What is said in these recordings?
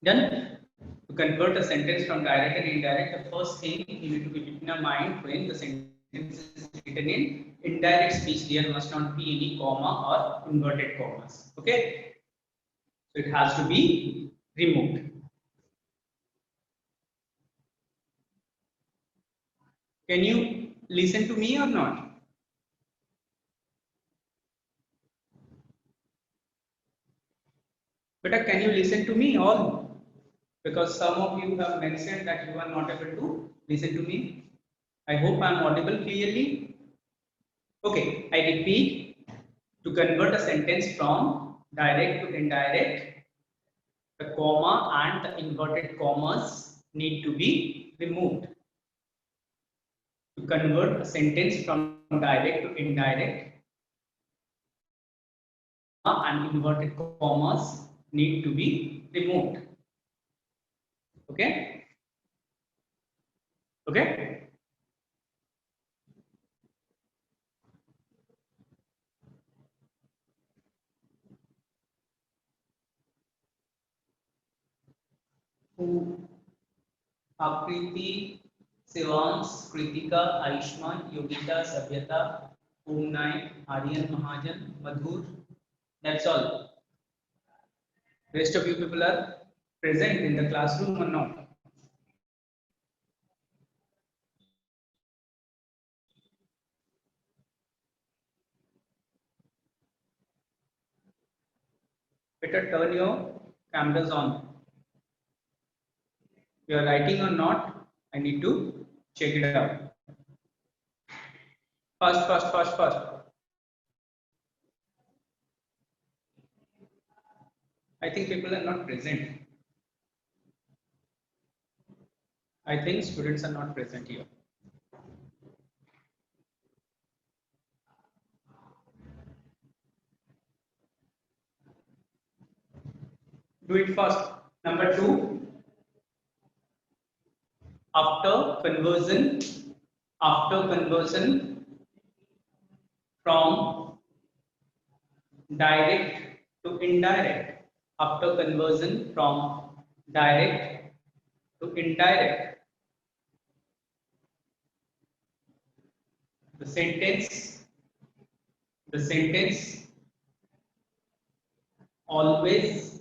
Done. To convert a sentence from direct and indirect, the first thing you need to keep in your mind when the sentence is written in indirect speech, there must not be any comma or inverted commas. Okay, so it has to be removed. Can you listen to me or not? But can you listen to me all? Because some of you have mentioned that you are not able to listen to me. I hope I am audible clearly. Okay, I repeat, to convert a sentence from direct to indirect, the comma and the inverted commas need to be removed. To convert a sentence from direct to indirect, and inverted commas need to be removed. Okay? Okay? Akriti, Shivansh, Kritika, Aishman, Yogita, Sabyata, Om Naik, Aryan Mahajan, Madhur. That's all. Rest of you people are present in the classroom or not? Better turn your cameras on. If you are writing or not, I need to check it out. Fast, fast, fast, fast. I think people are not present. I think students are not present here. Do it fast. Number 2, after conversion from direct to indirect, after conversion from direct to indirect, the sentence always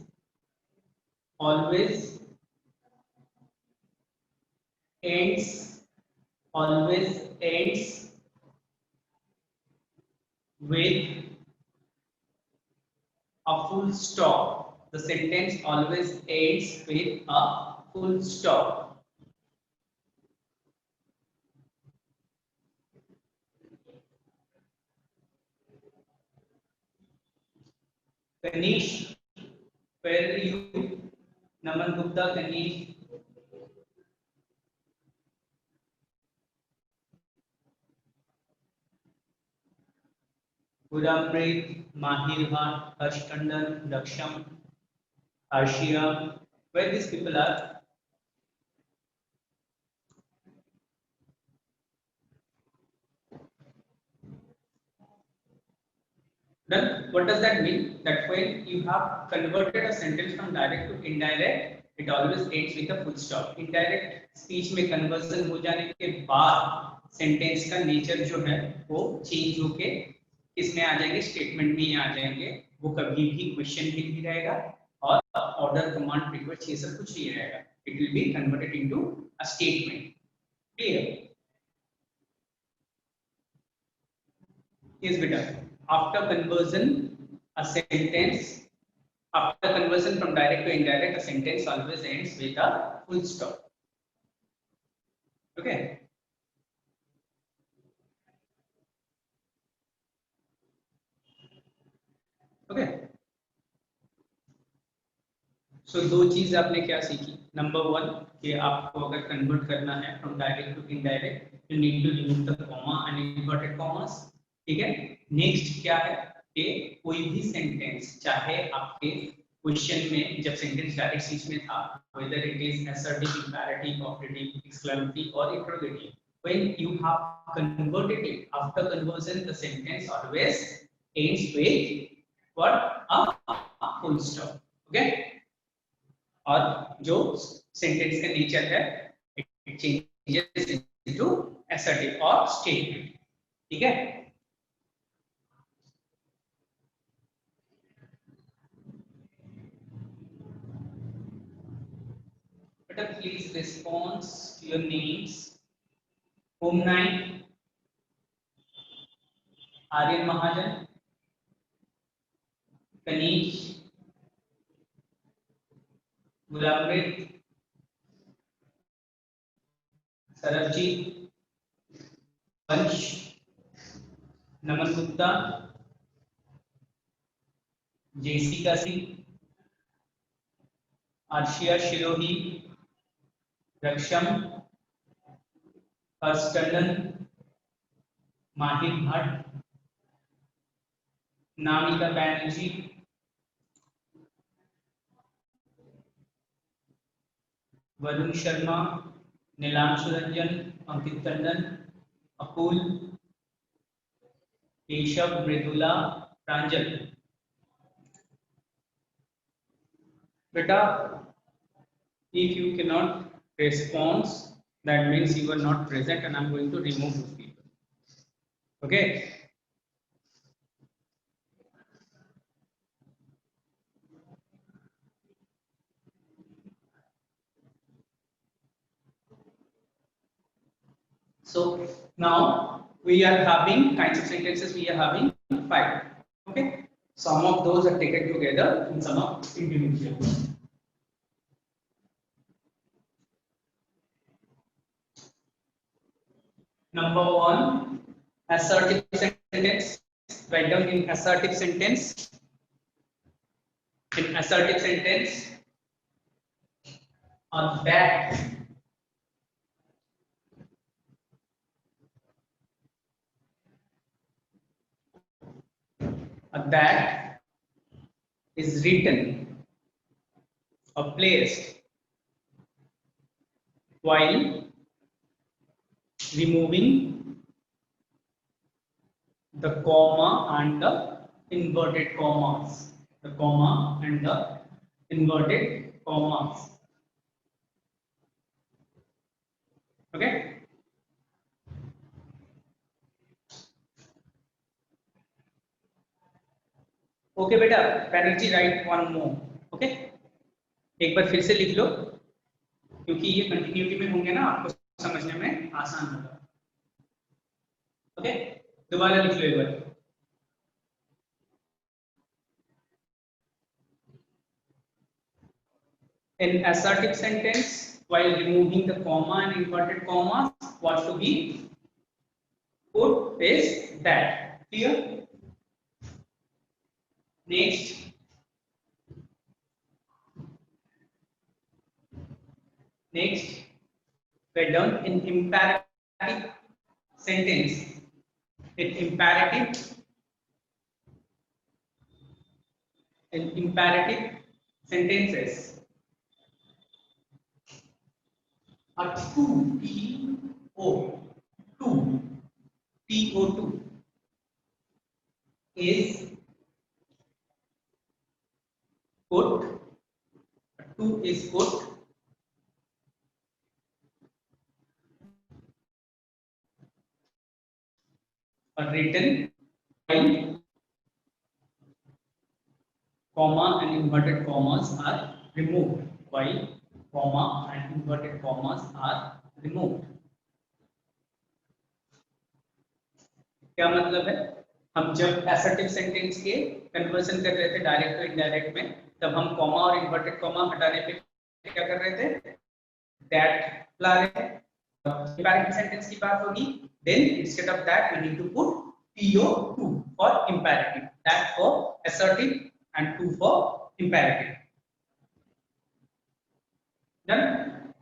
ends with a full stop. The sentence always ends with a full stop. Kanish, where are you? Naman Gupta, Kanish. Gurpreet, Mahir Khan, Harsh Tandon, Daksham, Arshia, where these people are. Then what does that mean? That when you have converted a sentence from direct to indirect, it always ends with a full stop. Indirect speech में conversion हो जाने के बाद sentence का nature जो है वो change होके किसमें आ जाएंगे, स्टेटमेंट में ही आ जाएंगे. वो कभी भी क्वेश्चन भी नहीं रहेगा और ऑर्डर कमांड रिक्वेस्ट ये सब कुछ नहीं रहेगा. It will be converted into a statement. Clear? Yes, beta. After conversion, a sentence, after conversion from direct to indirect, a sentence always ends with a full stop. Okay. Okay. So दो चीज आपने क्या सीखी. Number 1 कि आपको अगर convert करना है from direct to indirect, you need to remove the comma and inverted commas. ठीक है. नेक्स्ट क्या है कि कोई भी सेंटेंस, चाहे आपके क्वेश्चन में जब सेंटेंस डायरेक्ट स्पीच में था, whether it is assertive, imperative, operative, exclamative or interrogative, when you have converted it, after conversion the sentence always ends with what? A full stop. Okay. और जो sentence का nature है it changes into assertive और statement. ठीक है. But please respond to your names. Home Night, Aryan Mahajan, Kanish, Gulabrit, Sarabjit, Vansh, Naman Gupta, Jessica Singh, Arshia Shirohi, Raksham, Harsh Tandon, Mahir Bhatt, Namita Banerjee, Varun Sharma, Neelanshu Ranjan, अंकित टंडन, अकुल, केशव, मृदुला, प्रांजल. बेटा, if you cannot respond, that means you are not present and I'm going to remove those people. Okay. So now we are having kinds of sentences, we are having 5. Okay. Some of those are taken together and some are individual. Number 1, assertive sentence. Write down in assertive sentence. In assertive sentence, a that is written or placed while removing the comma and the inverted commas. The comma and the inverted commas. Okay. Okay बेटा, Banerjee write one more. Okay, एक बार फिर से लिख लो क्योंकि ये continuity में होंगे ना, आपको समझने में आसान होगा. ओके, दोबारा लिख लो एक बार. In assertive sentence, while removing the comma and inverted commas, what to be put is that. Clear? Next. Next, we're done in imperative sentence. In imperative sentences, a to, T-O, to, T-O-2 is put, to is put or written while comma and inverted commas are removed. While comma and inverted commas are removed. क्या मतलब है? हम जब assertive sentence के conversion कर रहे थे direct to indirect में, तब हम कॉमा और इन्वर्टेड कॉमा हटाने पे क्या कर रहे थे? दैट ला रहे थे. Imperative sentence की बात होगी, then instead of that we need to put to for imperative, that for assertive and to for imperative. Done?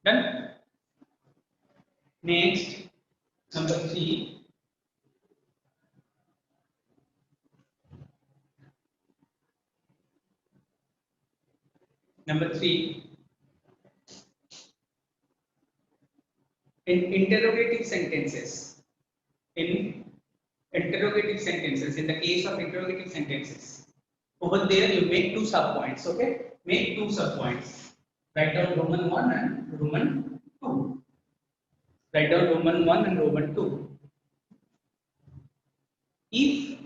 Done? Next, number 3. Number 3. In interrogative sentences. In the case of interrogative sentences, Over there you make two sub points. Okay, make two sub points. Write down Roman 1 and Roman 2. Write down Roman 1 and Roman 2. If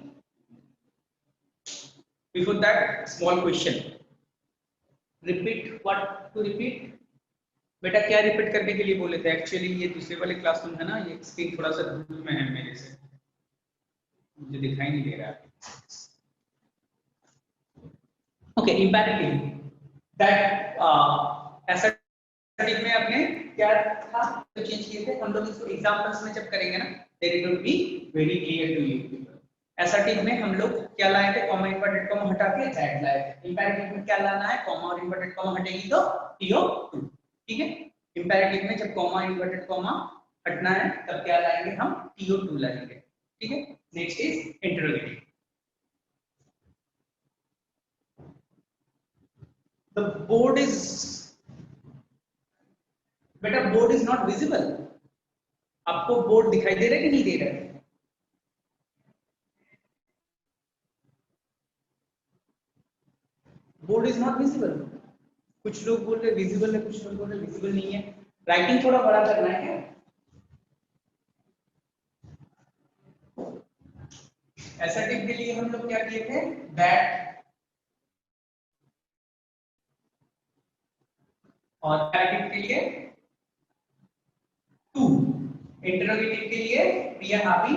before that, small question. Repeat what to repeat? बेटा क्या repeat करने के लिए बोले थे? Actually ये दूसरे वाले क्लासरूम है ना, ये स्क्रीन थोड़ा सा दूर में है मेरे से, मुझे दिखाई नहीं दे रहा है. ओके, इम्पेरेटिव दैट assertive में आपने क्या था तो चेंज किए थे हम लोग. इसको एग्जांपल्स में जब करेंगे ना, then it will be very clear to you. assertive में हम लोग क्या लाए थे? कॉमा इन्वर्टेड कॉमा हटा के दैट लाए थे. इम्पेरेटिव में क्या लाना है? कॉमा और इन्वर्टेड कॉमा हटेगी तो to2. ठीक है, इम्पेरेटिव में जब कॉमा इन्वर्टेड कॉमा हटना है तब क्या लाएंगे हम? to2 लाएंगे. ठीक है, next is interrogative. The board is, बेटा बोर्ड इज नॉट विजिबल. आपको बोर्ड दिखाई दे रहा है कि नहीं दे रहा है? Board is not visible. कुछ लोग बोल रहे विजिबल है, कुछ लोग बोल रहे विजिबल नहीं है. राइटिंग थोड़ा बड़ा करना है क्या? एसर्टिव के लिए हम लोग क्या किए थे? दैट और इम्पेरेटिव के लिए टू. इंटरोगेटिव के लिए वी आर हैवी.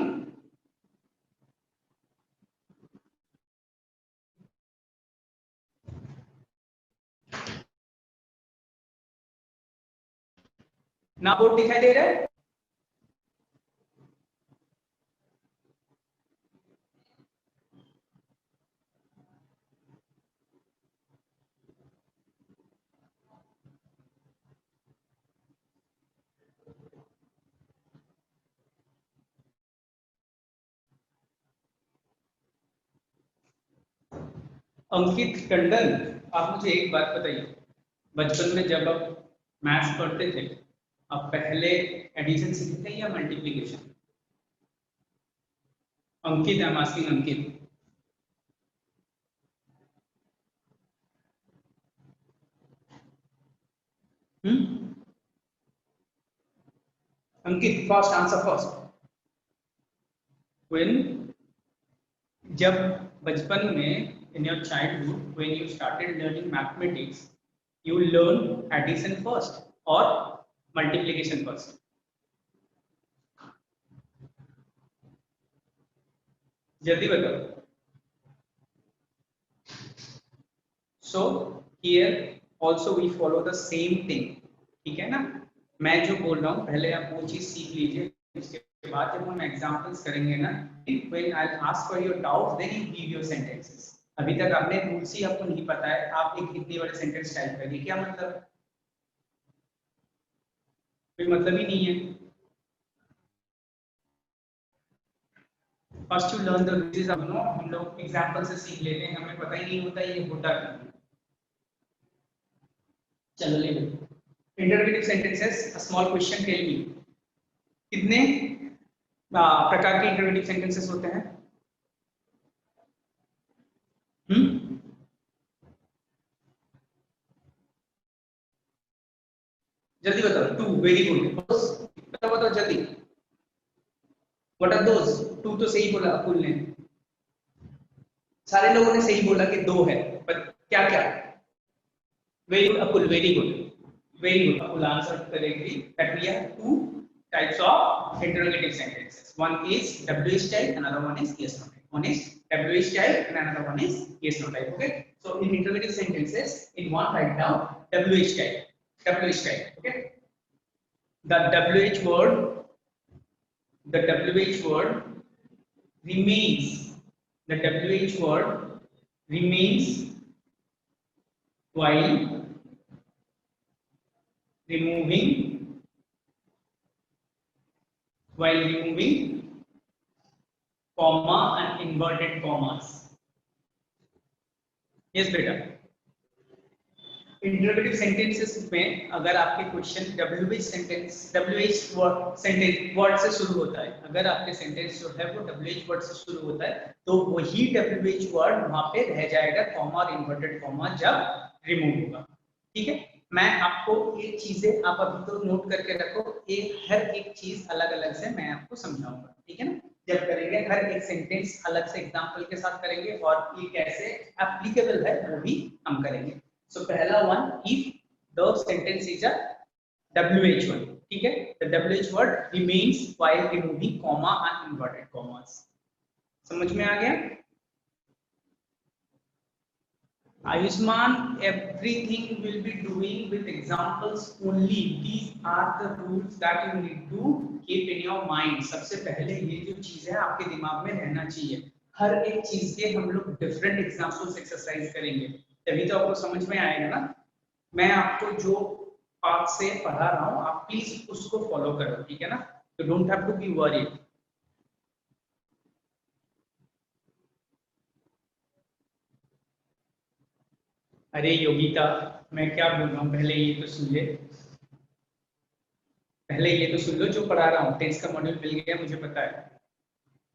ना बोर्ड दिखाई दे रहा है? अंकित टंडन, आप मुझे एक बात बताइए, बचपन में जब आप मैथ्स पढ़ते थे, आप पहले एडिशन सीखते थे या multiplication? Ankit, I am asking Ankit. Ankit, first answer first. When, जब बचपन में in your childhood when you started learning mathematics, you learn addition first or multiplication first? जल्दी बताओ. So here also we follow the same thing. ठीक है ना? मैं जो बोल रहा हूँ पहले आप वो चीज सीख लीजिए, उसके बाद जब हम एग्जांपल्स करेंगे ना, when I'll ask for your doubts then you give your sentences. अभी तक आपने रूल्स ही आपको नहीं पता है, आप एक इतने बड़े सेंटेंस टाइप करिए, क्या मतलब? कोई मतलब ही नहीं है. First you learn the rules. अब नो हम लोग एग्जांपल से सीख लेते हैं, हमें पता ही नहीं होता ये होता क्या. चलो ले लो. Interrogative sentences, a small question, tell me कितने प्रकार के इंटरोगेटिव सेंटेंसेस होते हैं? जल्दी बताओ. Two, very good. बताओ बताओ जल्दी. What are those? टू तो सही बोला अकुल ने, सारे लोगों ने सही बोला कि दो है, पर क्या क्या? Very good Akul, very good, very good. Akul answer correctly that we have two types of interrogative sentences. One is WH type, another one is yes no type. One is WH type and another one is yes no type. Okay. So in interrogative sentences, in one write down WH type. WH type. Okay. The WH word remains. The WH word remains while removing comma and inverted commas. Yes beta. Interrogative sentences में अगर आपके question WH sentence WH word से शुरू होता है, अगर आपके sentence जो है वो WH वर्ड से शुरू होता है तो वही WH वर्ड वहां पे रह जाएगा, कॉमा और इन्वर्टेड कॉमा जब रिमूव होगा। ठीक है, मैं आपको ये चीजें आप अभी तो नोट करके रखो, हर एक चीज अलग अलग से मैं आपको समझाऊंगा। ठीक है ना, जब करेंगे हर एक सेंटेंस अलग से एग्जांपल के साथ करेंगे और ये कैसे एप्लीकेबल है वो भी हम करेंगे। सो पहला one, if the sentence is a WH word. ठीक है, the WH word remains while removing comma and inverted commas. समझ में आ गया? Ayushman, everything will be doing with examples only. These are the rules that you need to keep in your mind. सबसे पहले ये जो चीज है आपके दिमाग में रहना चाहिए, हर एक चीज के हम लोग डिफरेंट एग्जांपल्स एक्सरसाइज करेंगे, तभी तो आपको समझ में आएगा ना। मैं आपको जो पार्ट से पढ़ा रहा हूँ आप प्लीज उसको फॉलो करो, ठीक है ना, तो don't have to be worried. अरे योगिता, मैं क्या बोल रहा हूँ, पहले ये तो सुन ले, पहले ये तो सुन लो जो पढ़ा रहा हूँ। टेंस का मॉड्यूल मिल गया मुझे पता है,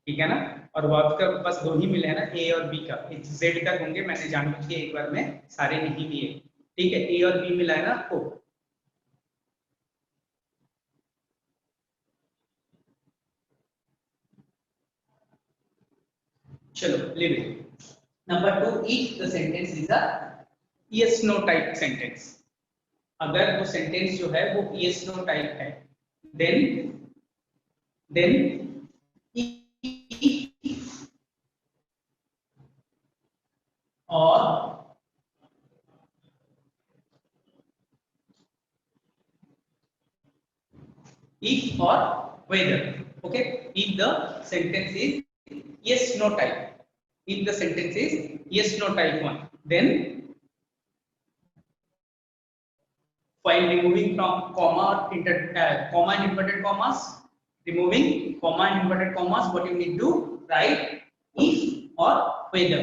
ठीक है ना, और वर्ब का बस दो ही मिले हैं ना, ए और बी का। जेड का होंगे, मैंने जानबूझ के एक बार में सारे नहीं दिए, ठीक है, ए और बी मिला है ना आपको। चलो leave it. Number 2, if the sentence is a yes no type sentence, अगर वो सेंटेंस जो है वो यस नो टाइप है, देन और if or whether. Okay, if the sentence is yes no type, if the sentence is yes no type one, then while removing from comma comma and inverted commas, removing comma and inverted commas, what you need to write if or whether.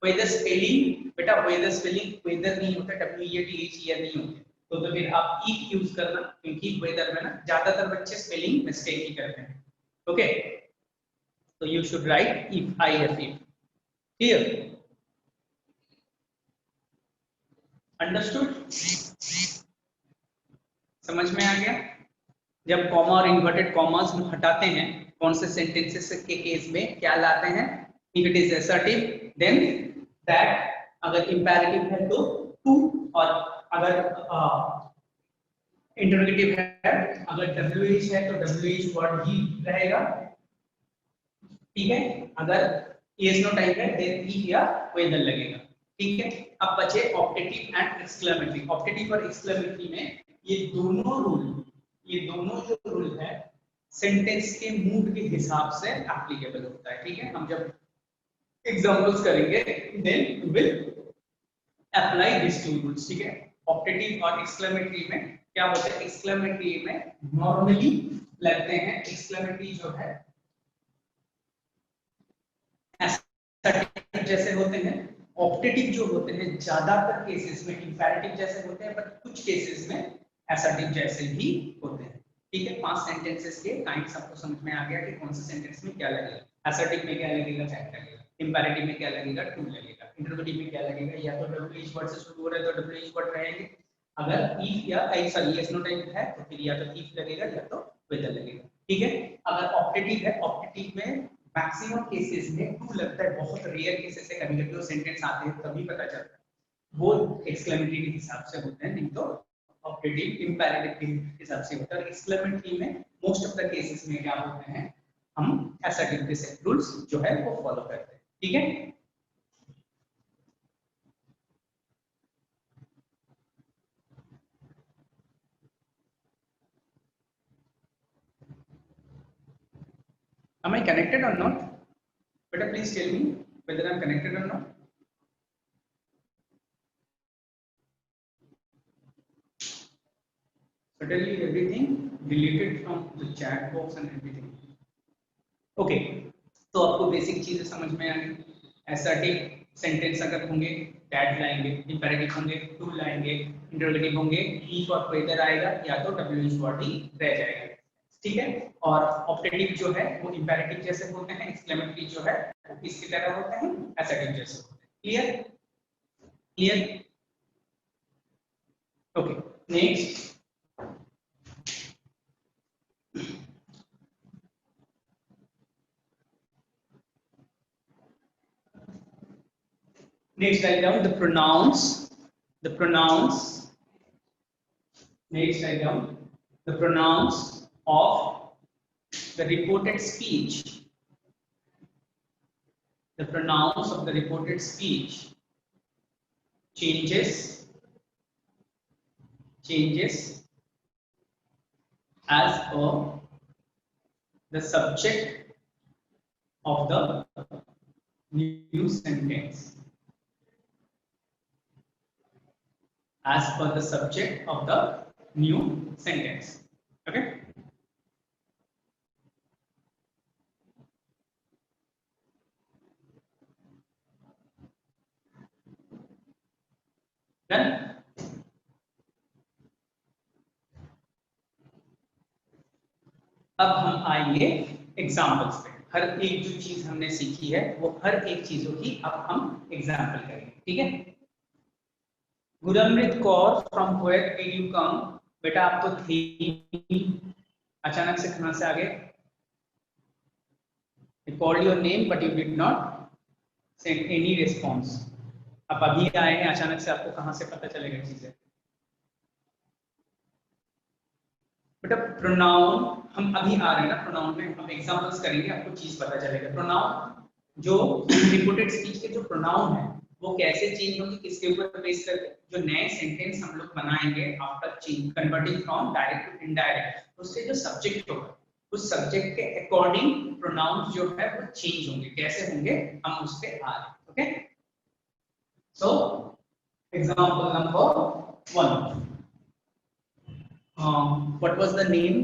whether spelling, बेटा whether spelling whether नहीं होता, WETH नहीं होता, तो फिर आप if use करना, क्योंकि वेदर में ना ज्यादातर बच्चे स्पेलिंग मिस्टेक ही करते हैं। ओके, तो you should write if, IF, if। Clear? Understood? समझ में आ गया? जब कॉमा और इन्वर्टेड कॉमास हटाते हैं कौन से सेंटेंसेस के केस में क्या लाते हैं, if it is assertive then that, अगर इंपेरेटिव है तो टू, और अगर इंटरोगेटिव है, अगर WH है तो WH वर्ड ही रहेगा, ठीक है, अगर yes no टाइप है देन if या whether लगेगा, ठीक है। अब बचे ऑप्टेटिव एंड एक्सक्लेमेटरी। ऑप्टेटिव और एक्सक्लेमेटरी में ये दोनों जो रूल है सेंटेंस के मूड के हिसाब से एप्लीकेबल होता है, ठीक है। हम जब एग्जांपल्स करेंगे then we will apply this two rules, ठीक है। ऑप्टेटिव और एक्सक्लेमेटरी में क्या होता है, एक्सक्लेमेटरी में नॉर्मली लगते हैं, एक्सक्लेमेटरी जो है जैसे होते हैं, ऑप्टेटिव जो होते हैं ज्यादातर केसेस में इंपेरेटिव जैसे होते हैं, बट कुछ केसेस में असर्टिव जैसे भी होते हैं, ठीक है। 5 सेंटेंसेस के काइंड्स आपको समझ में आ गया कि कौन से सेंटेंस में क्या लगेगा, असर्टिव में क्या लगेगा, फैक्ट लगेगा, इंपेरेटिव में क्या लगेगा, टू लगेगा, इंटरोगेटिव में क्या लगेगा, या तो WH वर्ड से शुरू हो रहा है तो WH वर्ड रहेंगे, अगर if या सॉरी यस नो टाइप है तो फिर या तो if लगेगा या तो whether लगेगा, ठीक है। अगर ऑप्टेटिव है, ऑप्टेटिव में मैक्सिमम केसेस में टू लगता है, बहुत रेयर केसेस से कभी कभी वो सेंटेंस आते हैं तभी पता चलता है, वो एक्सक्लेमेटरी के हिसाब से होते हैं, नहीं तो ऑप्टेटिव इंपेरेटिव के हिसाब से होता है। एक्सक्लेमेटरी में मोस्ट ऑफ द केसेस में क्या होते हैं, हम असर्टिव के सेट रूल्स जो है वो फॉलो करते हैं, ठीक है। Am I connected or not? Better please tell me whether I am connected or not. Suddenly everything deleted from the chat box and everything. Okay, तो आपको बेसिक चीजें समझ में आ गई, असर्टिव सेंटेंस अगर होंगे दैट लाएंगे, इंपेरेटिव होंगे टू लाएंगे, इंटरोगेटिव होंगे ही और कोई इधर आएगा या तो डब्ल्यू इज व्हाट ही रह जाएगा, ठीक है। और ऑप्टेटिव जो है वो इंपेरेटिव जैसे होते हैं, एक्सक्लेमेटरी जो है वो किसकी तरह होते हैं, एसेटिव जैसे होते हैं। Clear clear okay. Next next write down the pronouns, the pronouns next write down the pronouns of the reported speech, the pronouns of the reported speech changes as per the subject of the new sentence, as per the subject of the new sentence. Okay. Then अब हम आएंगे examples पे। हर एक जो चीज हमने सीखी है वो हर एक चीजों की अब हम एग्जाम्पल करेंगे, ठीक है। Gurmrit Kaur from where did you come, बेटा आप तो थे, अचानक से कहां से आ गए? I called your name but you did not send any response. आप अभी आए हैं, अचानक से आपको कहां से पता चलेगा चीजें? बेटा प्रोनाउन हम अभी आ रहे हैं ना, प्रोनाउन में हम एग्जांपल्स करेंगे, आपको चीज पता चलेगा। प्रोनाउन जो रिपोर्टेड स्पीच के जो प्रोनाउन है वो कैसे चेंज होंगे, किसके ऊपर बेस करके, जो नए सेंटेंस हम लोग बनाएंगे after change converting from direct to indirect, उससे जो सब्जेक्ट होगा उस सब्जेक्ट के अकॉर्डिंग प्रोनाउन जो है वो चेंज होंगे। कैसे होंगे हम उस पे आ रहे हैं, okay. So example number 1, what was the name?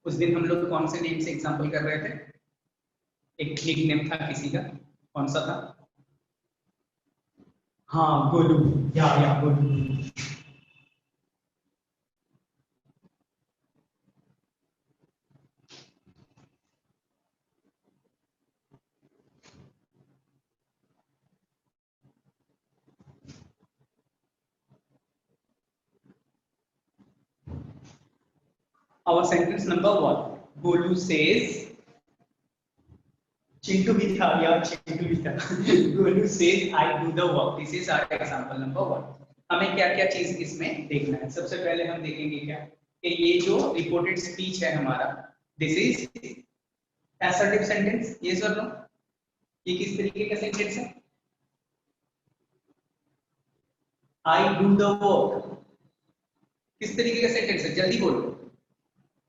उस दिन हम लोग कौन से नेम से एग्जांपल कर रहे थे? एक निक नेम था किसी का, कौन सा था? हाँ गोलू, या Golu. Our sentence number 1, Golu says, Chintu भी था यार, चिंटू भी था। Golu says I do the work. This is our example number 1. हमें क्या क्या चीज इसमें देखना है? सबसे पहले हम देखेंगे क्या कि ये जो रिपोर्टेड स्पीच है हमारा, this is assertive sentence, yes or no? ये किस तरीके का सेंटेंस है? I do the work किस तरीके का सेंटेंस है? जल्दी बोलो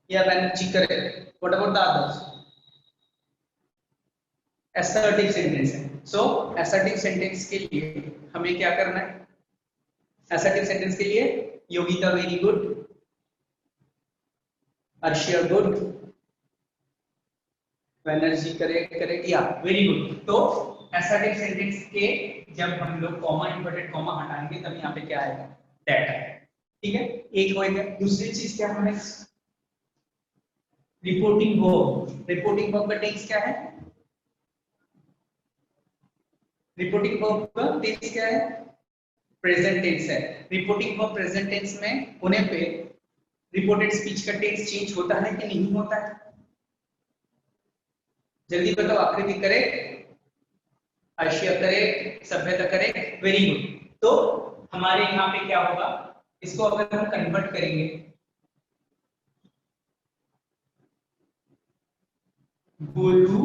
या मैंने चेक करे। What about the others? assertive sentence है। सो assertive सेंटेंस के लिए हमें क्या करना है? assertive सेंटेंस के लिए Yogita very good, Arshia good, Banerjee correct या वेरी गुड। तो assertive सेंटेंस के जब हम लोग कॉमा इन्वर्टेड कॉमा हटाएंगे तब यहाँ पे क्या आएगा? दैट आएगा, ठीक है। एक होएगा। दूसरी चीज क्या है? Reporting verb. रिपोर्टिंग वर्ब का टेंस क्या है? रिपोर्टिंग वर्ब का टेंस क्या है? प्रेजेंट टेंस है। रिपोर्टिंग वर्ब प्रेजेंट टेंस में होने पे रिपोर्टेड स्पीच का टेंस चेंज होता है कि नहीं होता है? जल्दी बताओ। आकृति करेक्ट, आशिया करेक्ट, सभ्यता करेक्ट, वेरी गुड। तो हमारे यहाँ पे क्या होगा? इसको अगर हम कन्वर्ट करेंगे, गोलू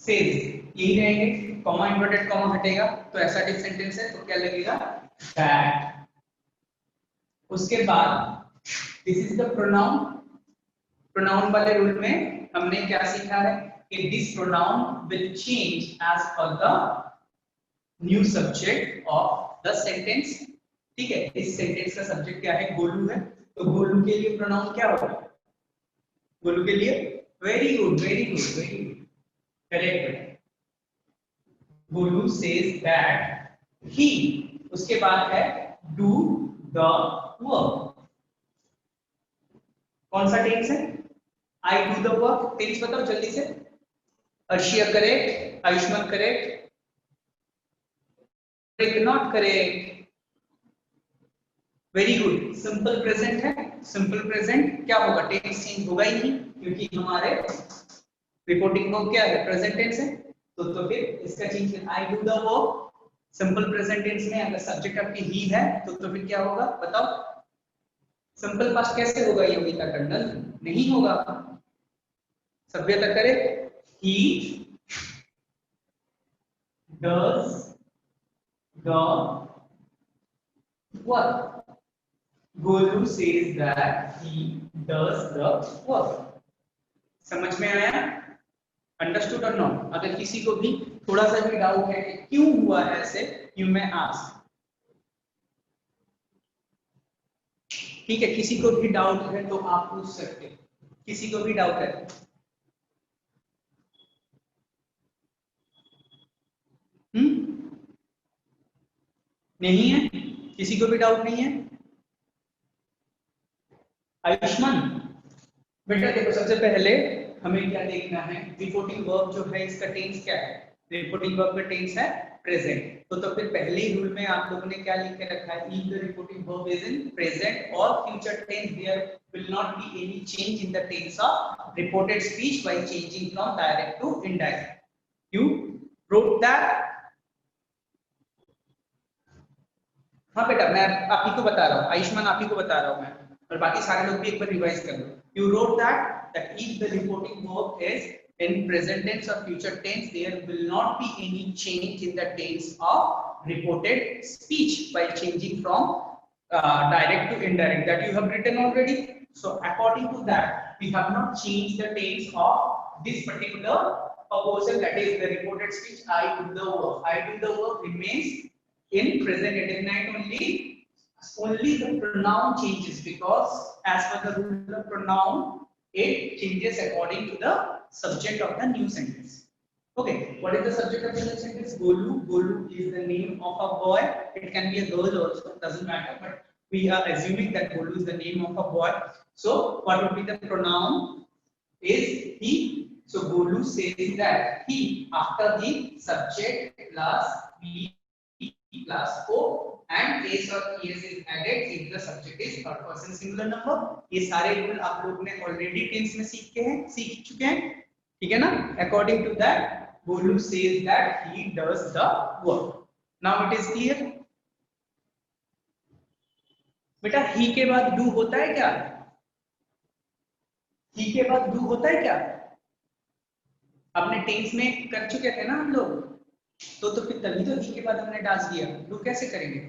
सेज, यही रहेंगे, कॉमा इन्वर्टेड कॉमा हटेगा तो assertive सेंटेंस है तो क्या लगेगा? दैट। उसके बाद this is the pronoun. Pronoun वाले रूल में हमने क्या सीखा है कि this pronoun will change as per the new subject of the sentence, ठीक है। इस सेंटेंस का सब्जेक्ट क्या है? गोलू है, तो गोलू के लिए प्रोनाउन क्या होगा? गोलू के लिए very good, very good, very good, correct. Golu says that he, उसके बाद है डू द वर्क। कौन सा टेंस है? I do the work. Tense बताओ जल्दी से। Arshia correct, Ayushman correct, not correct, very good. Simple present है, सिंपल प्रेजेंट क्या होगा? टेंस चेंज होगा ही नहीं क्योंकि हमारे रिपोर्टिंग वर्ब क्या है? प्रेजेंट टेंस है। तो फिर इसका चेंज है I do the work. Simple present tense में अगर सब्जेक्ट आपकी ही है तो फिर क्या होगा बताओ? सिंपल पास्ट कैसे होगा? योगिता टंडन नहीं होगा। सभ्यता करे, he does the work. Golu says that he does the work. समझ में आया? अंडरस्टूड और नॉट? अगर किसी को भी थोड़ा सा भी डाउट है कि क्यों हुआ ऐसे, यू मे आस्क। ठीक है, किसी को भी डाउट है तो आप पूछ सकते हैं। किसी को भी डाउट है? नहीं है? किसी को भी डाउट नहीं है? आयुष्मान बेटा देखो, सबसे पहले हमें क्या देखना है? रिपोर्टिंग वर्ब जो है इसका टेंस क्या है? रिपोर्टिंग वर्ब का टेंस है प्रेजेंट। तो फिर पहले ही रूल में आप लोगों ने क्या लिख के रखा है? If the reporting verb is in present और future tense there will not be any change in the tense of reported speech by changing from direct to indirect. You wrote that? हाँ बेटा, मैं आप ही को बता रहा हूँ, आयुष्मान आप ही को बता रहा हूँ मैं, और बाकी सारे लोग भी एक बार रिवाइज कर लो। You wrote that if the reporting verb is in present tense or future tense, there will not be any change in the tense of reported speech by changing from direct to indirect. That you have written already. So according to that, we have not changed the tense of this particular proposal, that is the reported speech. I do the work. I do the work remains in present indefinite only the pronoun changes, because as per the rule of pronoun it changes according to the subject of the new sentence. Okay, what is the subject of the new sentence? Golu. Golu is the name of a boy. It can be a girl also, doesn't matter, but we are assuming that Golu is the name of a boy. So what would be the pronoun? Is he. So Golu says that he after the subject plus be plus o and s or es is added if the subject is third person singular number. ये सारे rule आप लोग ने already tense में सीख चुके हैं, ठीक है ना? According to that Golu says that he does the work. Now it is clear? बेटा ही के बाद do होता है क्या? ही के बाद do होता है क्या? अपने टेंस में कर चुके थे ना हम लोग, तो फिर तभी तो ही के बाद हमने डाल दिया। डू कैसे करेंगे?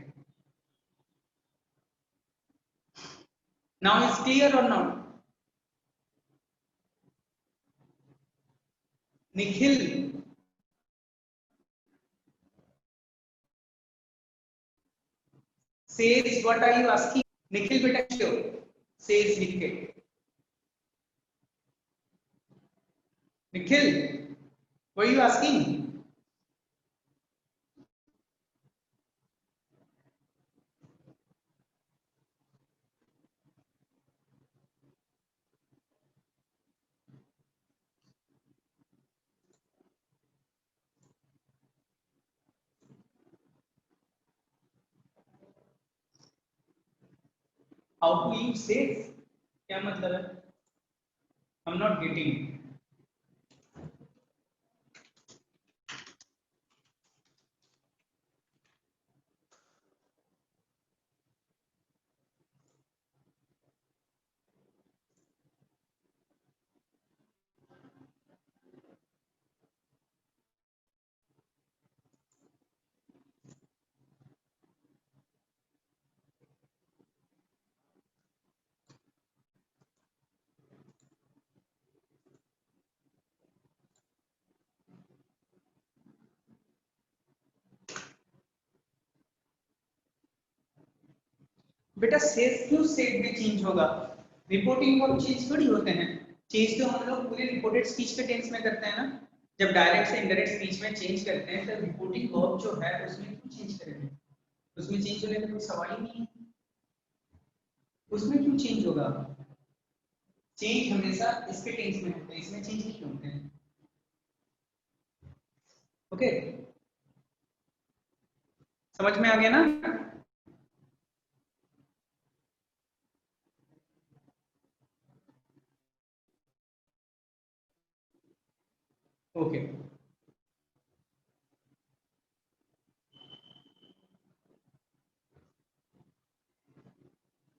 नाउ इज क्लियर और not? Nikhil says what are you asking? Nikhil बेटा क्यों says लिख के? Nikhil what are you asking? How to use says? क्या मतलब है? I'm not getting. बेटा सेज क्यों सेड में चेंज होगा? रिपोर्टिंग वर्ब चेंज थोड़ी होते हैं। चेंज तो हम लोग पूरे रिपोर्टेड स्पीच के टेंस में करते हैं ना। जब डायरेक्ट से इनडायरेक्ट स्पीच में चेंज करते हैं तो रिपोर्टिंग वर्ब जो है उसमें क्यों चेंज करेंगे? उसमें चेंज होने का कोई सवाल ही नहीं है। उसमें क्यों चेंज होगा? चेंज हमेशा इसके टेंस में होते हैं, इसमें चेंज नहीं होते हैं। ओके, समझ में आ गया ना? Okay,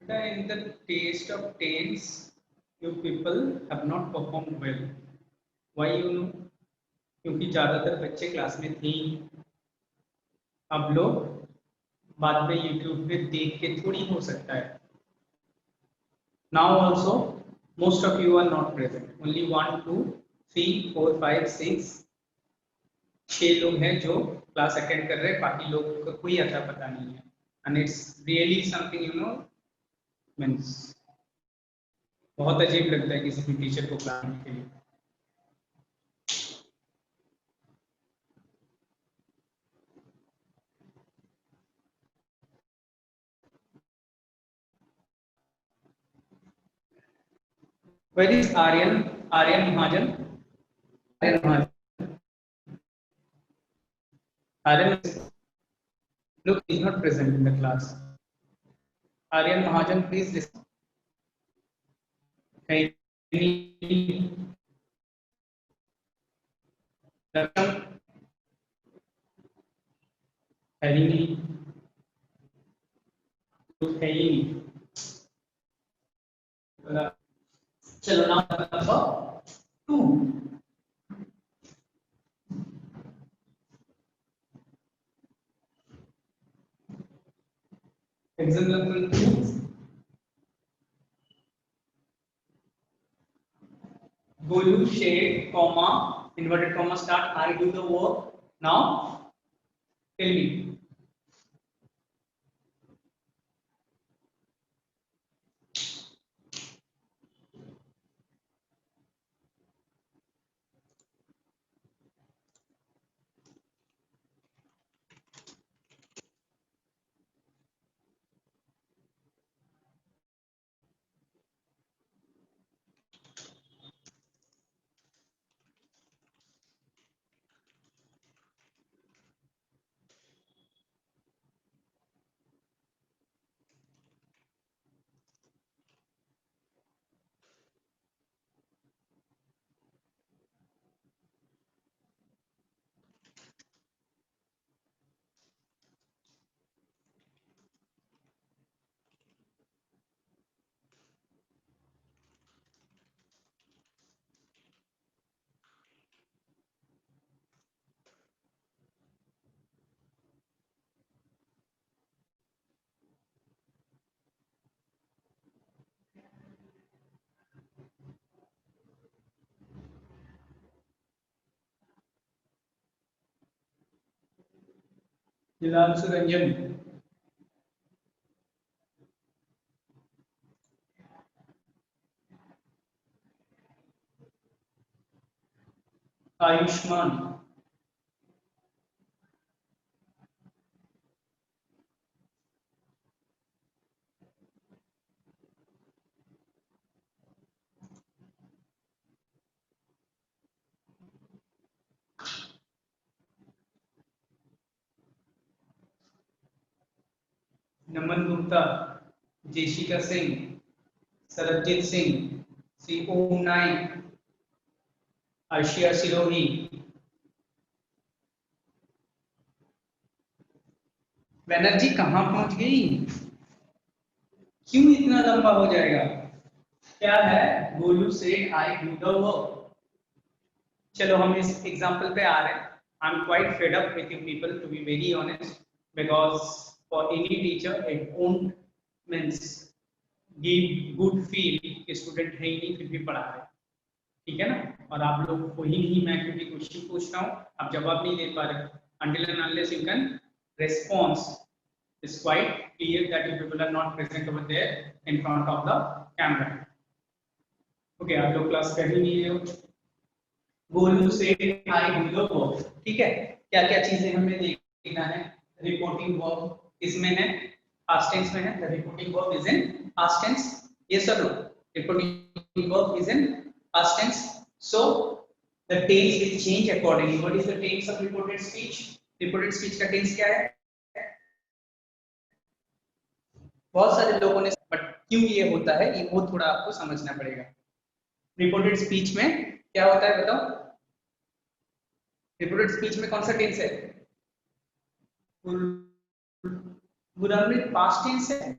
in the taste of tense you people have not performed well. Why you know? क्योंकि ज्यादातर बच्चे क्लास में थे। अब लोग बाद में यूट्यूब पे देख के थोड़ी हो सकता है। Now also most of you are not present. Only 1 2 3 4 5 6 6 लोग हैं जो क्लास अटेंड कर रहे हैं, बाकी लोग को कोई अता पता नहीं है। And it's really something you know means बहुत अजीब लगता है किसी भी टीचर को क्लास के लिए। Where is Aryan? Aryan Mahajan? Aryan Mahajan. Aryan, look, he is not present in the class. Aryan Mahajan, please listen. चलो now number 2। Example 2. Golu shade, comma, inverted comma start. I do the work. Now, tell me. Jilansu Ranjan. Ayushman. नमन गुप्ता, जेशिका सिंह, सरबजीत सिंह, सी ओम नाइक, अर्शिया सिरोही। बैनर्जी कहाँ पहुंच गई? क्यों इतना लंबा हो जाएगा? क्या है? गोलू से आई डू द वर्क। चलो हम इस एग्जांपल पे आ रहे हैं। I am quite fed up with you people to be very honest, because for any teacher it won't means give good feel कि स्टूडेंट है ही नहीं फिर भी पढ़ा रहे, ठीक है ना? और आप लोग को ही नहीं, मैं क्योंकि क्वेश्चन पूछ रहा हूँ आप जवाब नहीं दे पा रहे। until and unless you can response is quite clear that you people are not present over there in front of the camera. Okay, आप लोग क्लास कर ही नहीं रहे हो। गोलू से आई डू द वर्क, ठीक है। क्या क्या चीजें हमें देखना है, रिपोर्टिंग वर्ब इसमें है, पास्ट टेंस में है, the reporting verb is in past tense, yes और no, reporting verb is in past tense, so the tense will change accordingly. What is the tense of reported speech? Reported speech का टेंस क्या है? बहुत सारे लोगों ने, बट क्यों ये होता है ये वो थोड़ा आपको समझना पड़ेगा। रिपोर्टेड स्पीच में क्या होता है बताओ? रिपोर्टेड स्पीच में कौन सा टेंस है? गुरमृत पास्ट टेंस है।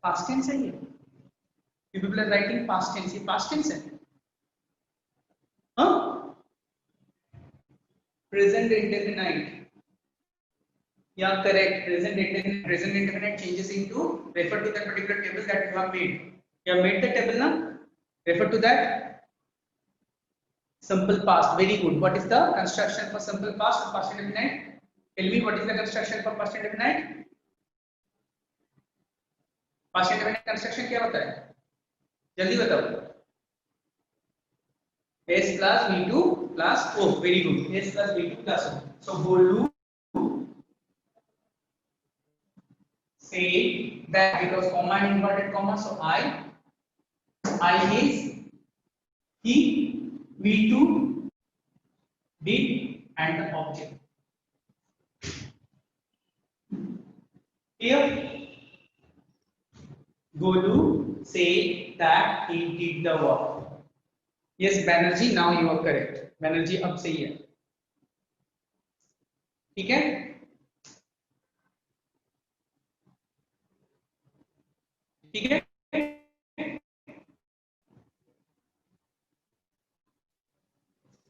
पास्ट टेंस है ये, people are writing past tense, ये पास्ट टेंस है। हाँ, present indefinite, yeah correct, present indefinite changes into refer to that particular table that you have made. You have made the table now, refer to that. Simple past, very good. What is the construction for simple past or past indefinite? Tell me what is the construction for past indefinite? Past indefinite construction क्या होता है, जल्दी बताओ। s plus v2 plus o, very good, s plus v2 plus o. So Golu say that because comma and inverted comma, so I is he, v2 did and the object. Here Golu say that he did the work. Yes Banerjee, now you are correct. Banerjee अब सही है, ठीक है। ठीक है,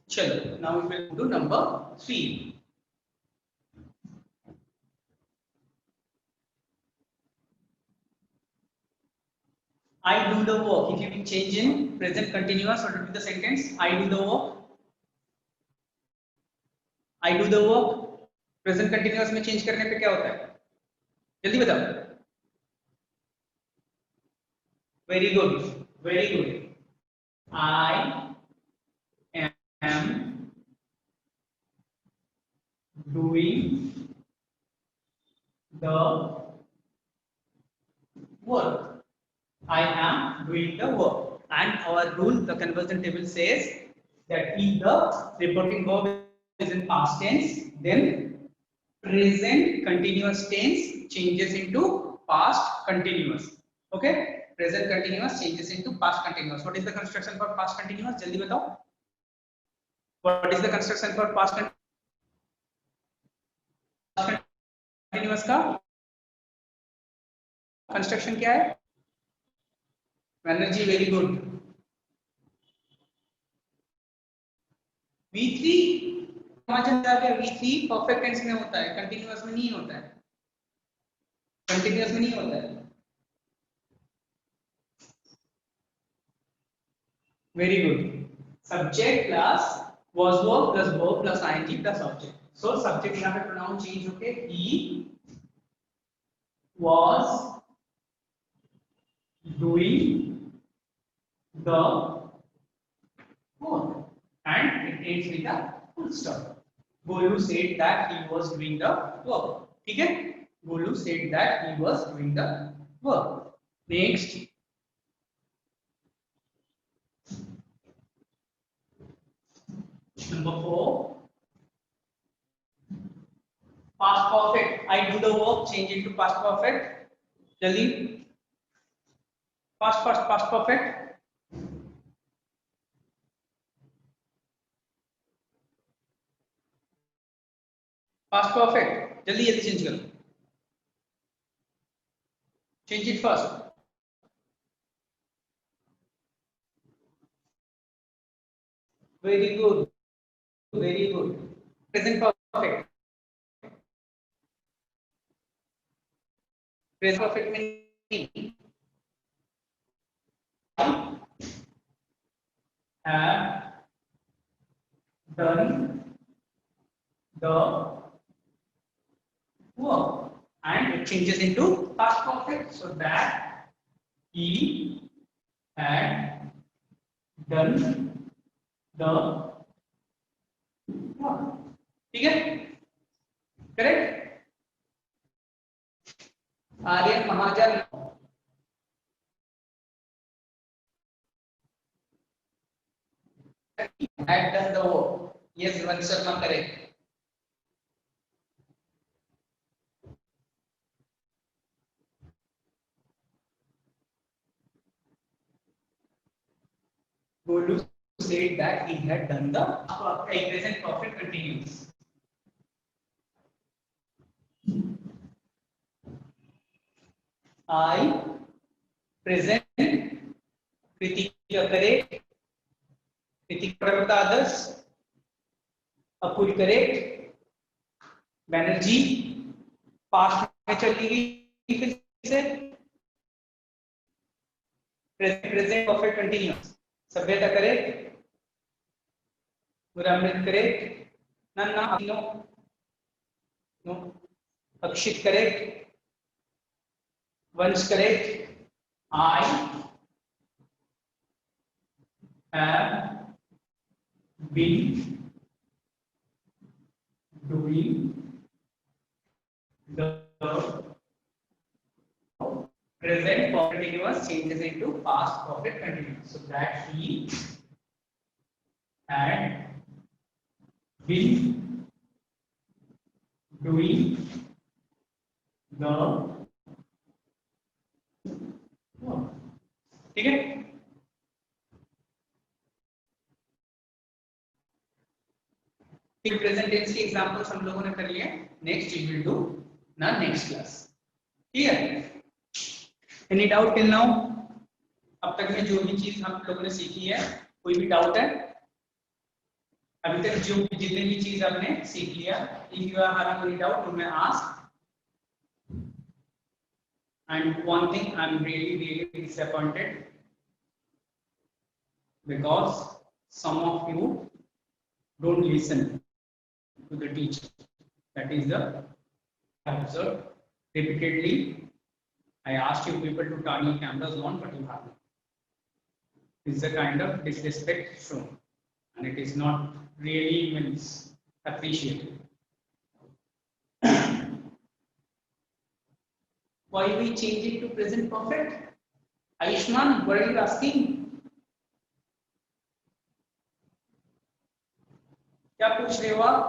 चलो now we will do number 3. I do the work. If you will change in present continuous, what will be the sentence? I do the work. I do the work. Present continuous में change करने पे क्या होता है, जल्दी बताओ। Very good, very good. I am doing the work. I am doing the work. And our rule, the conversion table says that if the reporting verb is in past tense, then present continuous tense changes into past continuous. Okay, present continuous changes into past continuous. What is the construction for past continuous? जल्दी बताओ. What is the construction for past continuous का construction क्या है? एनर्जी, very good. V3 V3 perfect tense में होता है, continuous में नहीं होता है, कंटिन्यूअस में नहीं होता है। Very good, subject plus was verb plus verb plus ing plus object. So subject यहाँ पे pronoun change होके he was doing the work and it ends with a full stop. Golu said that he was doing the work. ठीक है, Golu said that he was doing the work. Next, number 4, past perfect. I do the work, change into past perfect. जल्दी, past perfect. Past perfect, जल्दी जल्दी change करो, change it first. Very good, very good. Present perfect. Present perfect means have done the work. and it changes into past perfect. So that he had done the work. ठीक है, correct. Aryan Mahajan had done the work. Yes, Vansh Sharma, correct. Golu said that he had done the present perfect continuous. I present Kritika, correct. Kritika, what about the others? Akul, correct. Banerjee past में चली गई फिर से present perfect continuous. Sabhyata correct, Gurmrit correct, नन्ना no no, Akshit correct, Vansh correct. I have been doing the present perfect continuous changes into past perfect continuous, so that he had been doing the work. ठीक है, present tense के examples हम लोगों ने कर लिए। Next we will do ना next class. Clear? Any doubt till now? अब तक में जो भी चीज हम लोगों ने सीखी है, कोई भी डाउट है? अभी तक जो जितने भी चीज आपने सीख लिया, if you are having any doubt you may ask. And one thing I am really disappointed because some of you don't listen to the teacher. That is the observed repeatedly. I asked you people to turn your cameras on, but you haven't. It's a kind of disrespect shown, and it is not really means appreciated. Why we change it to present perfect? Ayushman, what are you asking? क्या पूछ रहे हो आप?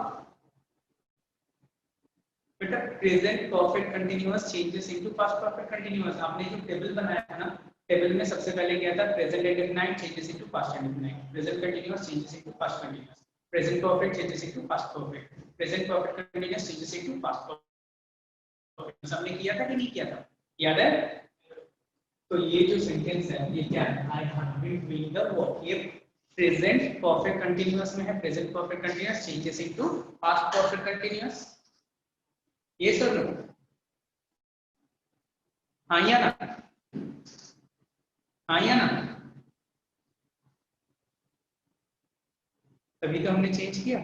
बेटा present perfect continuous changes into past perfect continuous. आपने जो table बनाया है ना, टेबल में सबसे पहले क्या था? Present indefinite changes into past indefinite, present continuous changes into past continuous, present perfect changes into past perfect, present perfect continuous changes into past perfect. सबने किया था कि नहीं किया था? याद है? तो ये जो सेंटेंस है ये क्या है? I have been doing the work. ये प्रेजेंट परफेक्ट कंटीन्यूअस में है। Present perfect continuous changes into past perfect continuous. ये सर नो? हाँ या ना? हाँ या ना? तभी तो हमने चेंज किया।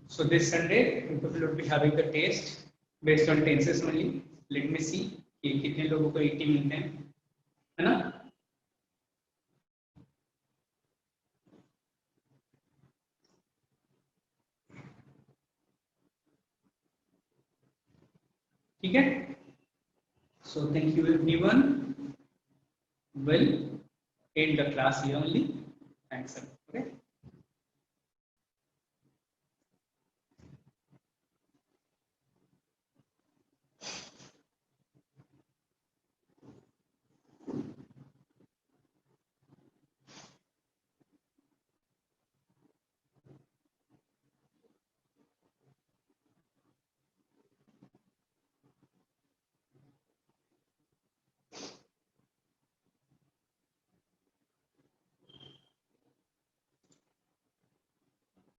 So this Sunday, people will be having the test based on tenses only. Let me see कि कितने लोगों को 80 मिलते हैं, है ना? ठीक है? So thank you everyone. Will end the class here only. Thanks.